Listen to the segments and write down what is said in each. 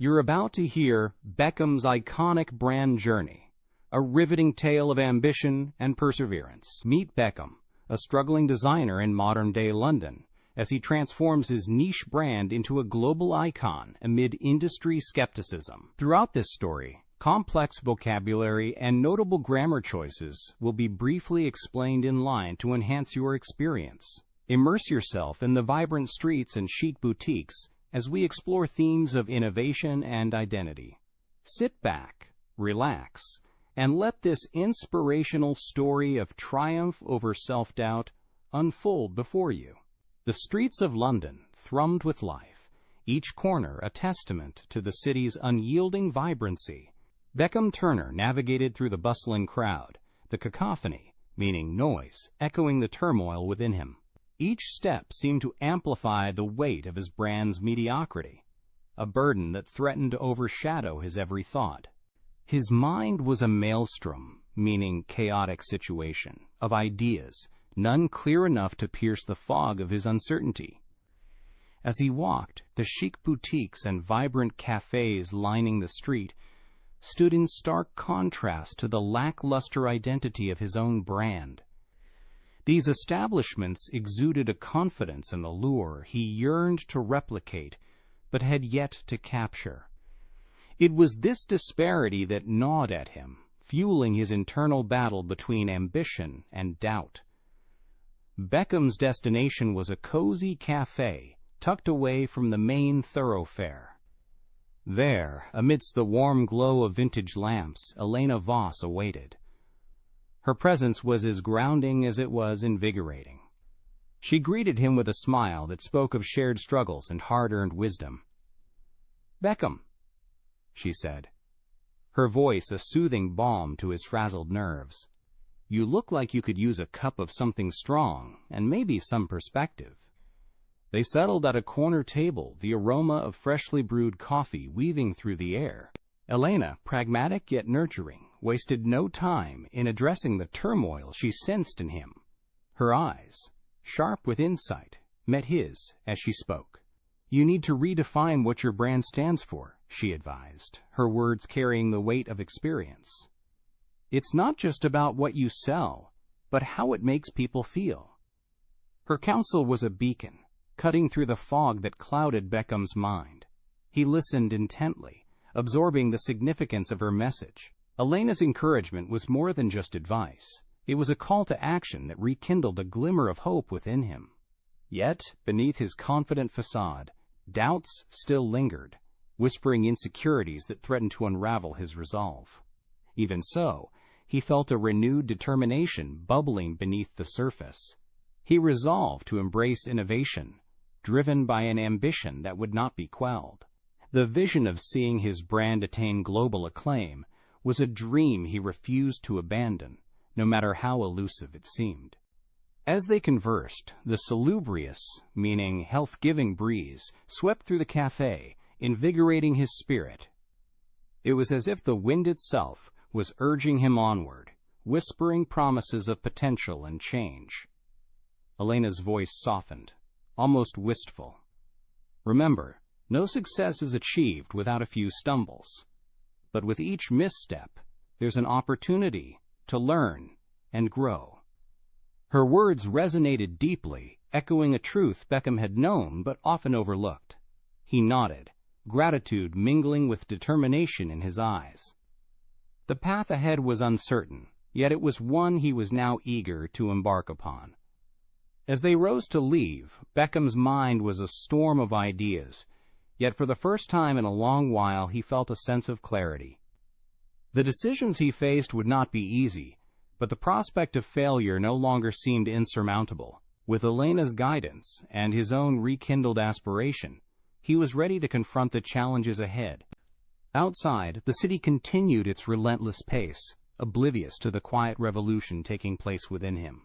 You're about to hear Beckham's iconic brand journey, a riveting tale of ambition and perseverance. Meet Beckham, a struggling designer in modern-day London, as he transforms his niche brand into a global icon amid industry skepticism. Throughout this story, complex vocabulary and notable grammar choices will be briefly explained in line to enhance your experience. Immerse yourself in the vibrant streets and chic boutiques as we explore themes of innovation and identity. Sit back, relax, and let this inspirational story of triumph over self-doubt unfold before you. The streets of London thrummed with life, each corner a testament to the city's unyielding vibrancy. Beckham Turner navigated through the bustling crowd, the cacophony, meaning noise, echoing the turmoil within him. Each step seemed to amplify the weight of his brand's mediocrity, a burden that threatened to overshadow his every thought. His mind was a maelstrom, meaning chaotic situation, of ideas, none clear enough to pierce the fog of his uncertainty. As he walked, the chic boutiques and vibrant cafes lining the street stood in stark contrast to the lackluster identity of his own brand. These establishments exuded a confidence and allure he yearned to replicate, but had yet to capture. It was this disparity that gnawed at him, fueling his internal battle between ambition and doubt. Beckham's destination was a cozy cafe tucked away from the main thoroughfare. There, amidst the warm glow of vintage lamps, Elena Voss awaited. Her presence was as grounding as it was invigorating. She greeted him with a smile that spoke of shared struggles and hard-earned wisdom. "Beckham," she said, her voice a soothing balm to his frazzled nerves. "You look like you could use a cup of something strong and maybe some perspective." They settled at a corner table, the aroma of freshly brewed coffee weaving through the air. Elena, pragmatic yet nurturing, wasted no time in addressing the turmoil she sensed in him. Her eyes, sharp with insight, met his as she spoke. "You need to redefine what your brand stands for," she advised, her words carrying the weight of experience. "It's not just about what you sell, but how it makes people feel." Her counsel was a beacon, cutting through the fog that clouded Beckham's mind. He listened intently, absorbing the significance of her message. Elena's encouragement was more than just advice. It was a call to action that rekindled a glimmer of hope within him. Yet, beneath his confident facade, doubts still lingered, whispering insecurities that threatened to unravel his resolve. Even so, he felt a renewed determination bubbling beneath the surface. He resolved to embrace innovation, driven by an ambition that would not be quelled. The vision of seeing his brand attain global acclaim was a dream he refused to abandon, no matter how elusive it seemed. As they conversed, the salubrious, meaning health-giving breeze, swept through the cafe, invigorating his spirit. It was as if the wind itself was urging him onward, whispering promises of potential and change. Elena's voice softened, almost wistful. "Remember, no success is achieved without a few stumbles. But with each misstep, there's an opportunity to learn and grow." Her words resonated deeply, echoing a truth Beckham had known but often overlooked. He nodded, gratitude mingling with determination in his eyes. The path ahead was uncertain, yet it was one he was now eager to embark upon. As they rose to leave, Beckham's mind was a storm of ideas, yet for the first time in a long while he felt a sense of clarity. The decisions he faced would not be easy, but the prospect of failure no longer seemed insurmountable. With Elena's guidance and his own rekindled aspiration, he was ready to confront the challenges ahead. Outside, the city continued its relentless pace, oblivious to the quiet revolution taking place within him.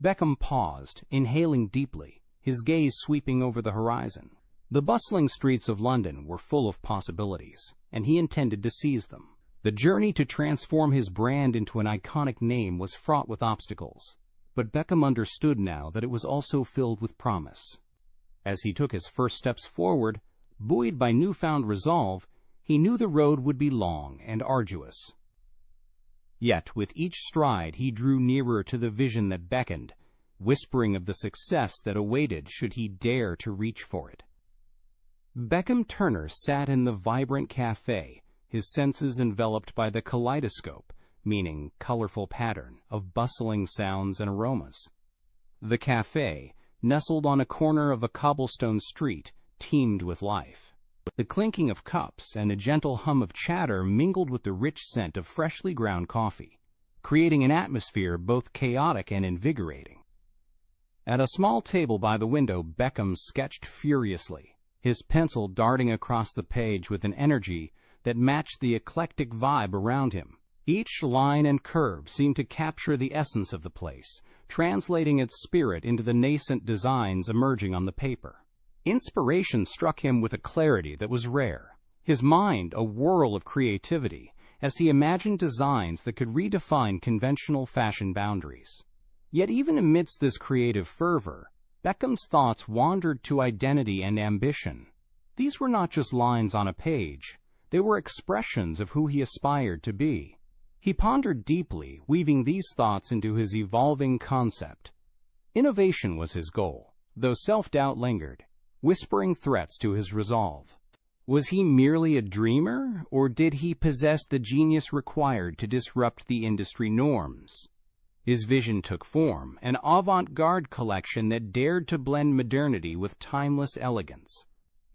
Beckham paused, inhaling deeply, his gaze sweeping over the horizon. The bustling streets of London were full of possibilities, and he intended to seize them. The journey to transform his brand into an iconic name was fraught with obstacles, but Beckham understood now that it was also filled with promise. As he took his first steps forward, buoyed by newfound resolve, he knew the road would be long and arduous. Yet with each stride he drew nearer to the vision that beckoned, whispering of the success that awaited should he dare to reach for it. Beckham Turner sat in the vibrant cafe, his senses enveloped by the kaleidoscope, meaning colorful pattern, of bustling sounds and aromas. The cafe, nestled on a corner of a cobblestone street, teemed with life. The clinking of cups and the gentle hum of chatter mingled with the rich scent of freshly ground coffee, creating an atmosphere both chaotic and invigorating. At a small table by the window, Beckham sketched furiously, his pencil darting across the page with an energy that matched the eclectic vibe around him. Each line and curve seemed to capture the essence of the place, translating its spirit into the nascent designs emerging on the paper. Inspiration struck him with a clarity that was rare, his mind a whirl of creativity as he imagined designs that could redefine conventional fashion boundaries. Yet even amidst this creative fervor, Beckham's thoughts wandered to identity and ambition. These were not just lines on a page, they were expressions of who he aspired to be. He pondered deeply, weaving these thoughts into his evolving concept. Innovation was his goal, though self-doubt lingered, whispering threats to his resolve. Was he merely a dreamer, or did he possess the genius required to disrupt the industry norms? His vision took form, an avant-garde collection that dared to blend modernity with timeless elegance.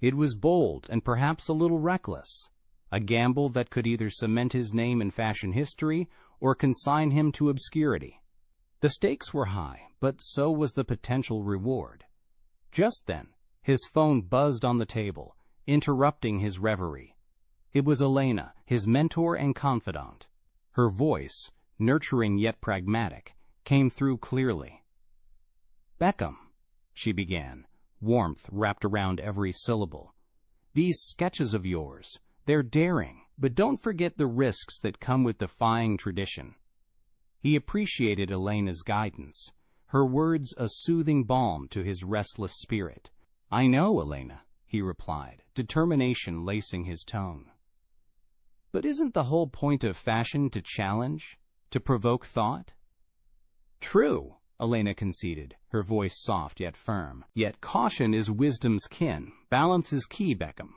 It was bold and perhaps a little reckless, a gamble that could either cement his name in fashion history or consign him to obscurity. The stakes were high, but so was the potential reward. Just then, his phone buzzed on the table, interrupting his reverie. It was Elena, his mentor and confidant. Her voice, nurturing yet pragmatic, came through clearly. "Beckham," she began, warmth wrapped around every syllable. "These sketches of yours, they're daring, but don't forget the risks that come with defying tradition." He appreciated Elena's guidance, her words a soothing balm to his restless spirit. "I know, Elena," he replied, determination lacing his tone. "But isn't the whole point of fashion to challenge, to provoke thought?" "True," Elena conceded, her voice soft yet firm. "Yet caution is wisdom's kin. Balance is key, Beckham."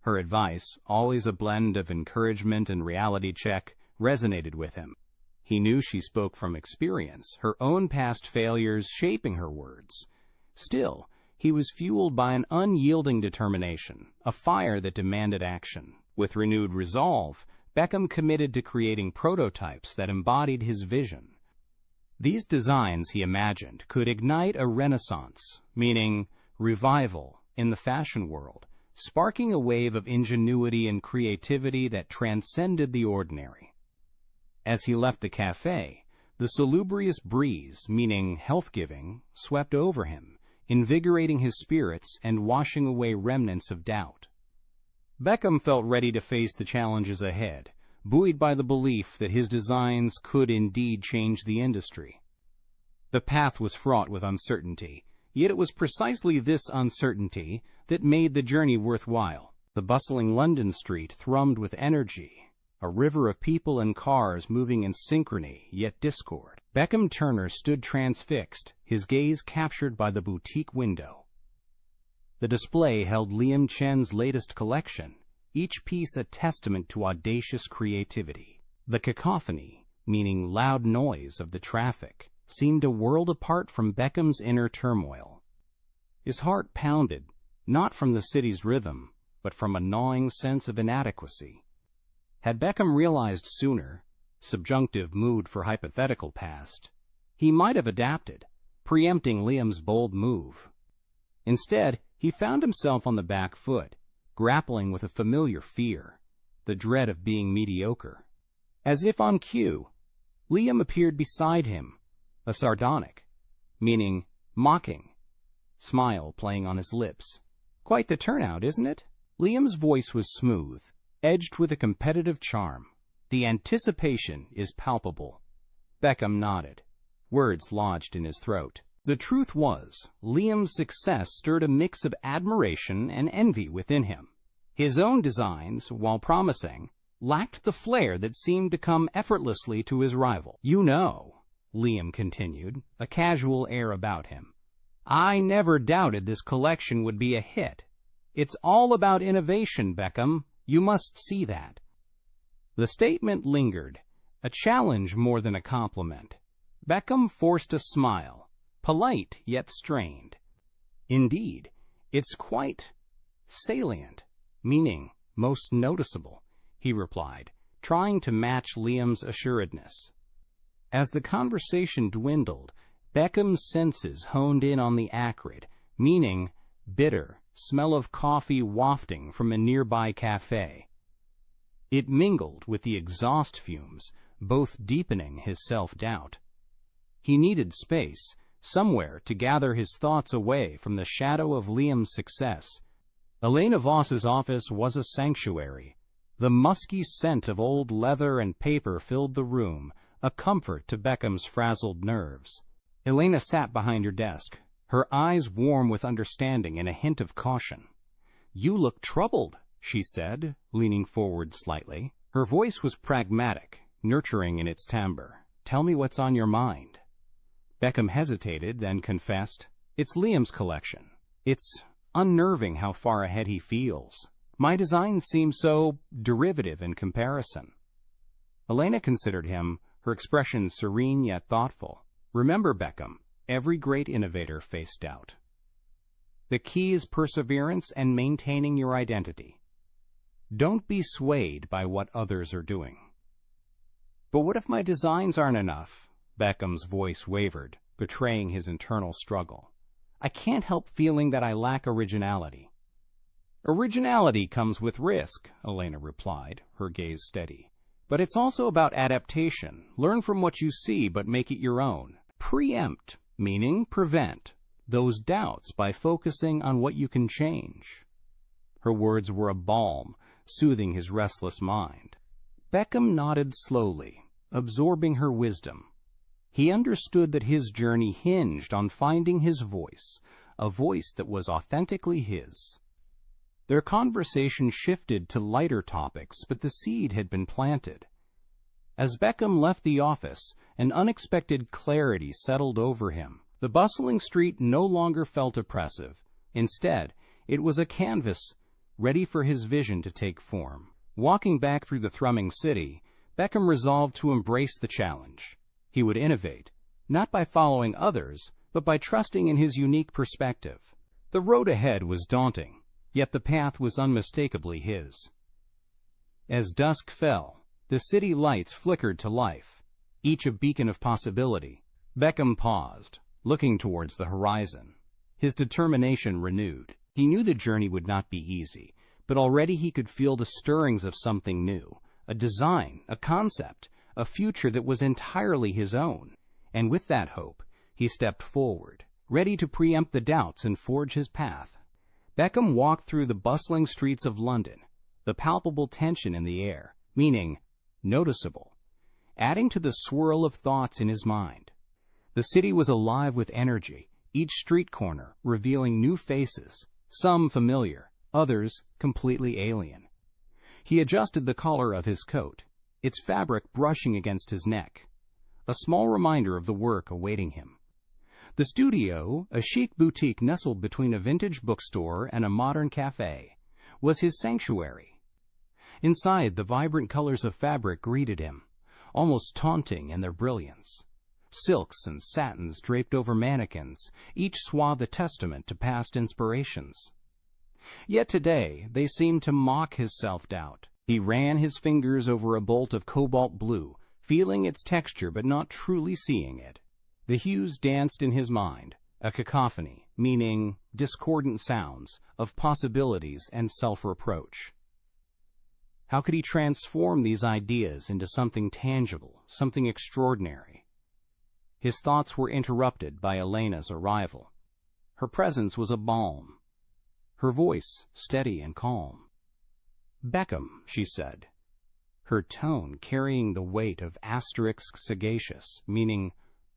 Her advice, always a blend of encouragement and reality check, resonated with him. He knew she spoke from experience, her own past failures shaping her words. Still, he was fueled by an unyielding determination, a fire that demanded action. With renewed resolve, Beckham committed to creating prototypes that embodied his vision. These designs, he imagined, could ignite a renaissance, meaning revival, in the fashion world, sparking a wave of ingenuity and creativity that transcended the ordinary. As he left the cafe, the salubrious breeze, meaning health-giving, swept over him, invigorating his spirits and washing away remnants of doubt. Beckham felt ready to face the challenges ahead, buoyed by the belief that his designs could indeed change the industry. The path was fraught with uncertainty, yet it was precisely this uncertainty that made the journey worthwhile. The bustling London street thrummed with energy, a river of people and cars moving in synchrony yet discord. Beckham Turner stood transfixed, his gaze captured by the boutique window. The display held Liam Chen's latest collection, each piece a testament to audacious creativity. The cacophony, meaning loud noise of the traffic, seemed a world apart from Beckham's inner turmoil. His heart pounded, not from the city's rhythm, but from a gnawing sense of inadequacy. Had Beckham realized sooner, subjunctive mood for hypothetical past, he might have adapted, preempting Liam's bold move. Instead, he found himself on the back foot, grappling with a familiar fear, the dread of being mediocre. As if on cue, Liam appeared beside him, a sardonic, meaning mocking, smile playing on his lips. "Quite the turnout, isn't it?" Liam's voice was smooth, edged with a competitive charm. "The anticipation is palpable." Beckham nodded, words lodged in his throat. The truth was, Liam's success stirred a mix of admiration and envy within him. His own designs, while promising, lacked the flair that seemed to come effortlessly to his rival. "You know," Liam continued, a casual air about him, "I never doubted this collection would be a hit. It's all about innovation, Beckham. You must see that." The statement lingered, a challenge more than a compliment. Beckham forced a smile, polite yet strained. "Indeed, it's quite salient, meaning most noticeable," he replied, trying to match Liam's assuredness. As the conversation dwindled, Beckham's senses honed in on the acrid, meaning bitter, smell of coffee wafting from a nearby cafe. It mingled with the exhaust fumes, both deepening his self-doubt. He needed space, somewhere to gather his thoughts away from the shadow of Liam's success. Elena Voss's office was a sanctuary. The musky scent of old leather and paper filled the room, a comfort to Beckham's frazzled nerves. Elena sat behind her desk, her eyes warm with understanding and a hint of caution. "You look troubled," she said, leaning forward slightly. Her voice was pragmatic, nurturing in its timbre. "Tell me what's on your mind." Beckham hesitated, then confessed, "It's Liam's collection. It's unnerving how far ahead he feels. My designs seem so derivative in comparison." Elena considered him, her expression serene yet thoughtful. "Remember, Beckham, every great innovator faced doubt. The key is perseverance and maintaining your identity. Don't be swayed by what others are doing." "But what if my designs aren't enough?" Beckham's voice wavered, betraying his internal struggle. "I can't help feeling that I lack originality." "Originality comes with risk," Elena replied, her gaze steady. "But it's also about adaptation. Learn from what you see, but make it your own. Preempt, meaning prevent, those doubts by focusing on what you can change." Her words were a balm, soothing his restless mind. Beckham nodded slowly, absorbing her wisdom. He understood that his journey hinged on finding his voice, a voice that was authentically his. Their conversation shifted to lighter topics, but the seed had been planted. As Beckham left the office, an unexpected clarity settled over him. The bustling street no longer felt oppressive. Instead, it was a canvas ready for his vision to take form. Walking back through the thrumming city, Beckham resolved to embrace the challenge. He would innovate, not by following others, but by trusting in his unique perspective. The road ahead was daunting, yet the path was unmistakably his. As dusk fell, the city lights flickered to life, each a beacon of possibility. Beckham paused, looking towards the horizon, his determination renewed. He knew the journey would not be easy, but already he could feel the stirrings of something new, a design, a concept, a future that was entirely his own. And with that hope, he stepped forward, ready to preempt the doubts and forge his path. Beckham walked through the bustling streets of London, the palpable tension in the air, meaning noticeable, adding to the swirl of thoughts in his mind. The city was alive with energy, each street corner revealing new faces, some familiar, others completely alien. He adjusted the collar of his coat, its fabric brushing against his neck, a small reminder of the work awaiting him. The studio, a chic boutique nestled between a vintage bookstore and a modern cafe, was his sanctuary. Inside, the vibrant colors of fabric greeted him, almost taunting in their brilliance. Silks and satins draped over mannequins, each swathed a testament to past inspirations. Yet today, they seemed to mock his self-doubt. He ran his fingers over a bolt of cobalt blue, feeling its texture but not truly seeing it. The hues danced in his mind, a cacophony, meaning discordant sounds, of possibilities and self-reproach. How could he transform these ideas into something tangible, something extraordinary? His thoughts were interrupted by Elena's arrival. Her presence was a balm, her voice steady and calm. "Beckham," she said, her tone carrying the weight of asterisk sagacious, meaning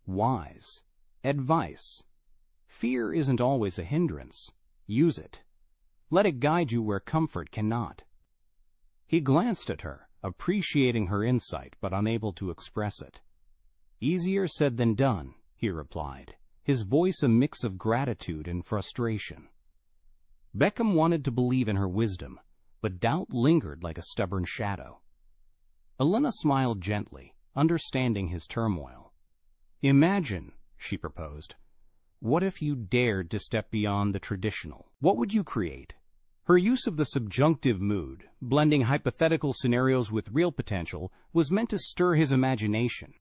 wise. "Advice. Fear isn't always a hindrance. Use it." Let it guide you where comfort cannot. He glanced at her, appreciating her insight but unable to express it. Easier said than done, he replied, his voice a mix of gratitude and frustration. Beckham wanted to believe in her wisdom, but doubt lingered like a stubborn shadow. Elena smiled gently, understanding his turmoil. Imagine, she proposed, what if you dared to step beyond the traditional? What would you create? Her use of the subjunctive mood, blending hypothetical scenarios with real potential, was meant to stir his imagination.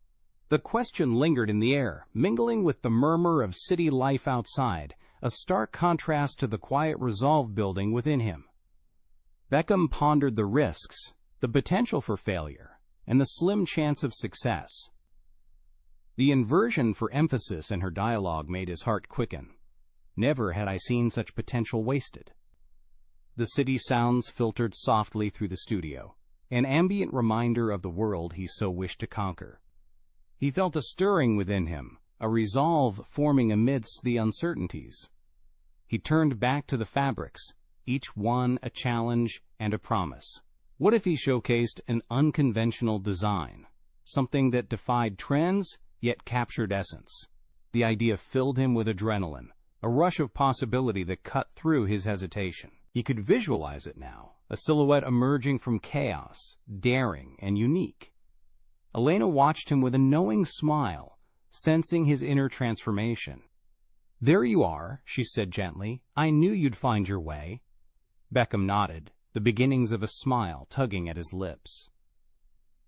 The question lingered in the air, mingling with the murmur of city life outside, a stark contrast to the quiet resolve building within him. Beckham pondered the risks, the potential for failure, and the slim chance of success. The inversion for emphasis in her dialogue made his heart quicken. Never had I seen such potential wasted. The city sounds filtered softly through the studio, an ambient reminder of the world he so wished to conquer. He felt a stirring within him, a resolve forming amidst the uncertainties. He turned back to the fabrics, each one a challenge and a promise. What if he showcased an unconventional design, something that defied trends yet captured essence? The idea filled him with adrenaline, a rush of possibility that cut through his hesitation. He could visualize it now, a silhouette emerging from chaos, daring and unique. Elena watched him with a knowing smile, sensing his inner transformation. "There you are," she said gently. "I knew you'd find your way." Beckham nodded, the beginnings of a smile tugging at his lips.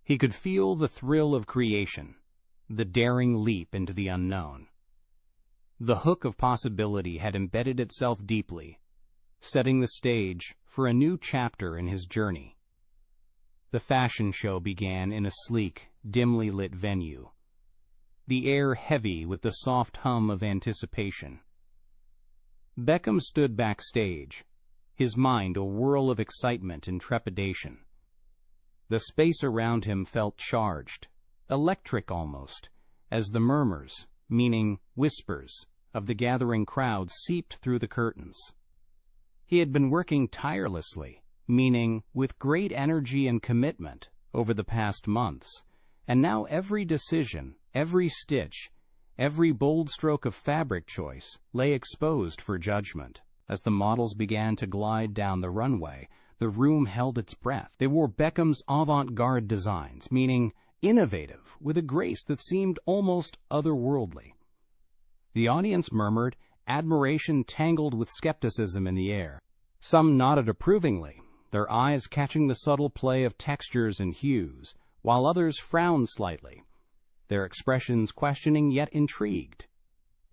He could feel the thrill of creation, the daring leap into the unknown. The hook of possibility had embedded itself deeply, setting the stage for a new chapter in his journey. The fashion show began in a sleek, dimly lit venue, the air heavy with the soft hum of anticipation. Beckham stood backstage, his mind a whirl of excitement and trepidation. The space around him felt charged, electric almost, as the murmurs, meaning whispers, of the gathering crowd seeped through the curtains. He had been working tirelessly, meaning with great energy and commitment, over the past months, and now every decision, every stitch, every bold stroke of fabric choice lay exposed for judgment. As the models began to glide down the runway, the room held its breath. They wore Beckham's avant-garde designs, meaning innovative, with a grace that seemed almost otherworldly. The audience murmured, admiration tangled with skepticism in the air. Some nodded approvingly, their eyes catching the subtle play of textures and hues, while others frowned slightly, their expressions questioning yet intrigued.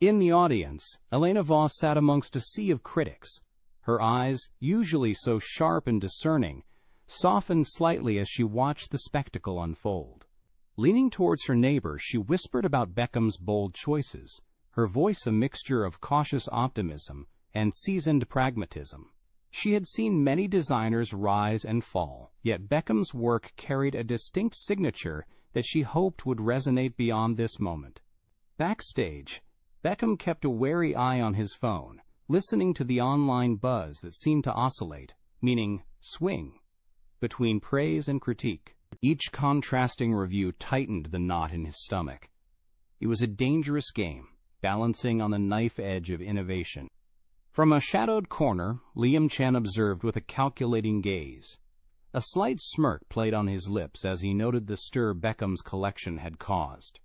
In the audience, Elena Voss sat amongst a sea of critics. Her eyes, usually so sharp and discerning, softened slightly as she watched the spectacle unfold. Leaning towards her neighbor, she whispered about Beckham's bold choices, her voice a mixture of cautious optimism and seasoned pragmatism. She had seen many designers rise and fall, yet Beckham's work carried a distinct signature that she hoped would resonate beyond this moment. Backstage, Beckham kept a wary eye on his phone, listening to the online buzz that seemed to oscillate, meaning swing, between praise and critique. Each contrasting review tightened the knot in his stomach. It was a dangerous game, balancing on the knife edge of innovation. From a shadowed corner, Liam Chen observed with a calculating gaze. A slight smirk played on his lips as he noted the stir Beckham's collection had caused.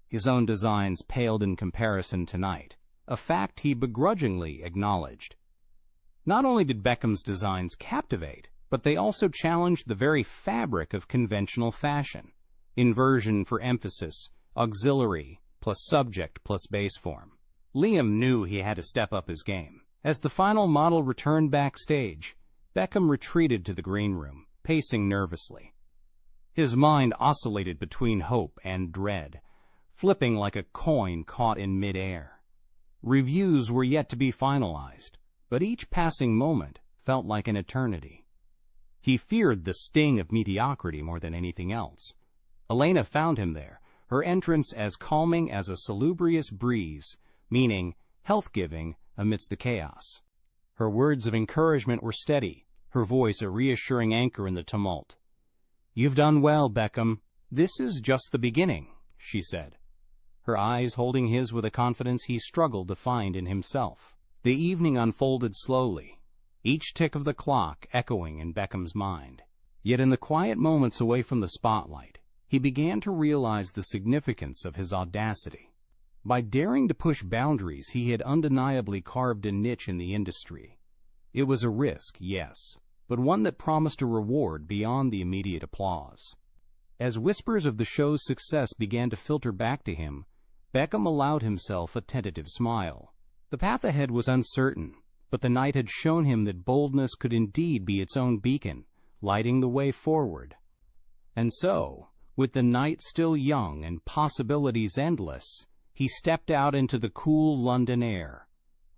His own designs paled in comparison tonight, a fact he begrudgingly acknowledged. Not only did Beckham's designs captivate, but they also challenged the very fabric of conventional fashion. Inversion for emphasis, auxiliary plus subject plus base form. Liam knew he had to step up his game. As the final model returned backstage, Beckham retreated to the green room, pacing nervously. His mind oscillated between hope and dread, flipping like a coin caught in mid-air. Reviews were yet to be finalized, but each passing moment felt like an eternity. He feared the sting of mediocrity more than anything else. Elena found him there, her entrance as calming as a salubrious breeze, meaning health-giving amidst the chaos. Her words of encouragement were steady, her voice a reassuring anchor in the tumult. "You've done well, Beckham. This is just the beginning," she said, her eyes holding his with a confidence he struggled to find in himself. The evening unfolded slowly, each tick of the clock echoing in Beckham's mind. Yet in the quiet moments away from the spotlight, he began to realize the significance of his audacity. By daring to push boundaries, he had undeniably carved a niche in the industry. It was a risk, yes, but one that promised a reward beyond the immediate applause. As whispers of the show's success began to filter back to him, Beckham allowed himself a tentative smile. The path ahead was uncertain, but the night had shown him that boldness could indeed be its own beacon, lighting the way forward. And so, with the night still young and possibilities endless, he stepped out into the cool London air,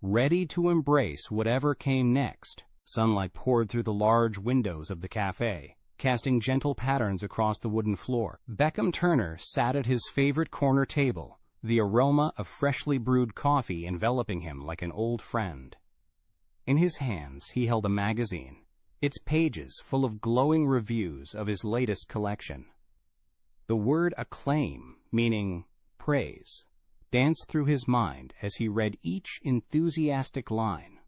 ready to embrace whatever came next. Sunlight poured through the large windows of the cafe, casting gentle patterns across the wooden floor. Beckham Turner sat at his favorite corner table, the aroma of freshly brewed coffee enveloping him like an old friend. In his hands he held a magazine, its pages full of glowing reviews of his latest collection. The word acclaim, meaning praise, danced through his mind as he read each enthusiastic line.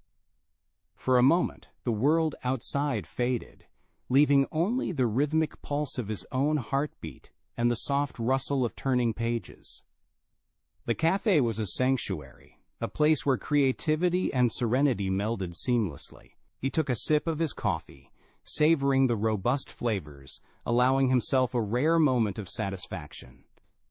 For a moment, the world outside faded, leaving only the rhythmic pulse of his own heartbeat and the soft rustle of turning pages. The cafe was a sanctuary, a place where creativity and serenity melded seamlessly. He took a sip of his coffee, savoring the robust flavors, allowing himself a rare moment of satisfaction.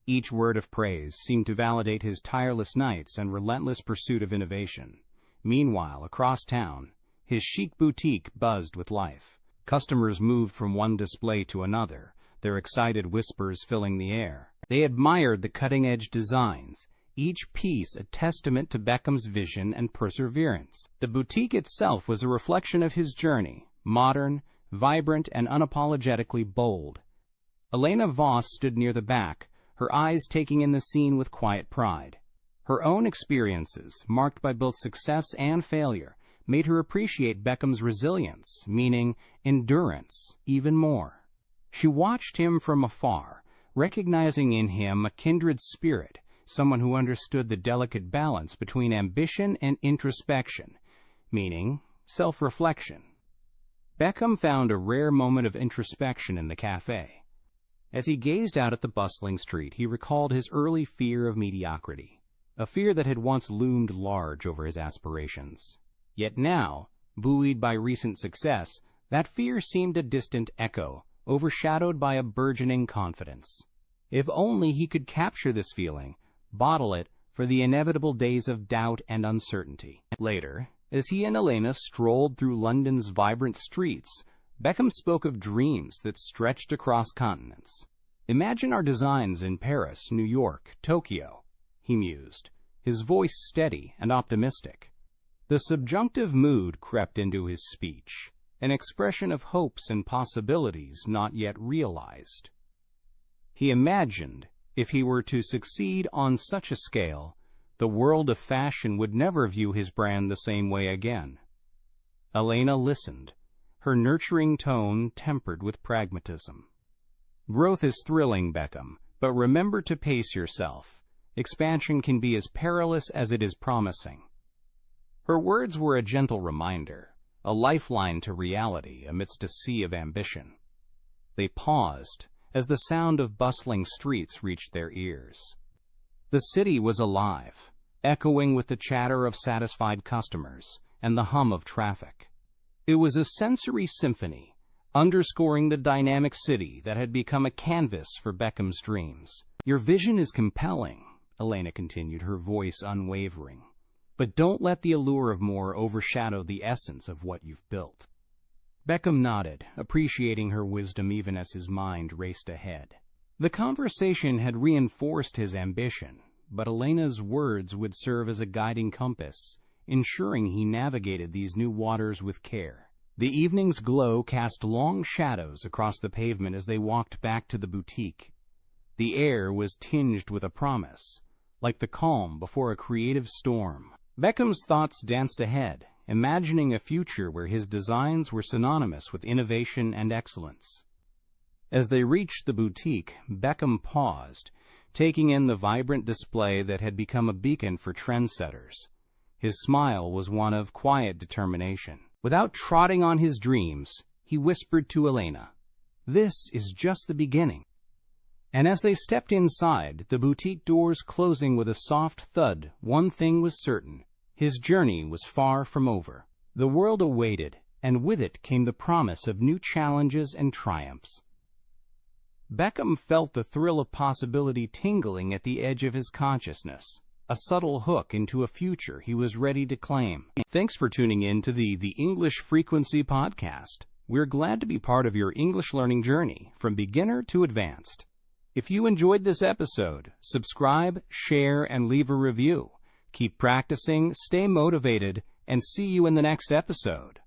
Each word of praise seemed to validate his tireless nights and relentless pursuit of innovation. Meanwhile, across town, his chic boutique buzzed with life. Customers moved from one display to another, their excited whispers filling the air. They admired the cutting-edge designs, each piece a testament to Beckham's vision and perseverance. The boutique itself was a reflection of his journey, modern, vibrant, and unapologetically bold. Elena Voss stood near the back, her eyes taking in the scene with quiet pride. Her own experiences, marked by both success and failure, made her appreciate Beckham's resilience, meaning endurance, even more. She watched him from afar, recognizing in him a kindred spirit, someone who understood the delicate balance between ambition and introspection, meaning self-reflection. Beckham found a rare moment of introspection in the cafe. As he gazed out at the bustling street, he recalled his early fear of mediocrity, a fear that had once loomed large over his aspirations. Yet now, buoyed by recent success, that fear seemed a distant echo, overshadowed by a burgeoning confidence. If only he could capture this feeling, bottle it for the inevitable days of doubt and uncertainty. Later, as he and Elena strolled through London's vibrant streets, Beckham spoke of dreams that stretched across continents. "Imagine our designs in Paris, New York, Tokyo," he mused, his voice steady and optimistic. The subjunctive mood crept into his speech, an expression of hopes and possibilities not yet realized. He imagined, if he were to succeed on such a scale, the world of fashion would never view his brand the same way again. Elena listened, her nurturing tone tempered with pragmatism. "Growth is thrilling, Beckham, but remember to pace yourself. Expansion can be as perilous as it is promising." Her words were a gentle reminder, a lifeline to reality amidst a sea of ambition. They paused as the sound of bustling streets reached their ears. The city was alive, echoing with the chatter of satisfied customers and the hum of traffic. It was a sensory symphony, underscoring the dynamic city that had become a canvas for Beckham's dreams. "Your vision is compelling," Elena continued, her voice unwavering. "But don't let the allure of more overshadow the essence of what you've built." Beckham nodded, appreciating her wisdom even as his mind raced ahead. The conversation had reinforced his ambition, but Elena's words would serve as a guiding compass, ensuring he navigated these new waters with care. The evening's glow cast long shadows across the pavement as they walked back to the boutique. The air was tinged with a promise, like the calm before a creative storm. Beckham's thoughts danced ahead, imagining a future where his designs were synonymous with innovation and excellence. As they reached the boutique, Beckham paused, taking in the vibrant display that had become a beacon for trendsetters. His smile was one of quiet determination. Without trotting on his dreams, he whispered to Elena, "This is just the beginning." And as they stepped inside, the boutique doors closing with a soft thud, one thing was certain: his journey was far from over. The world awaited, and with it came the promise of new challenges and triumphs. Beckham felt the thrill of possibility tingling at the edge of his consciousness, a subtle hook into a future he was ready to claim. Thanks for tuning in to the English Frequency podcast. We're glad to be part of your English learning journey from beginner to advanced. If you enjoyed this episode, subscribe, share, and leave a review. Keep practicing, stay motivated, and see you in the next episode.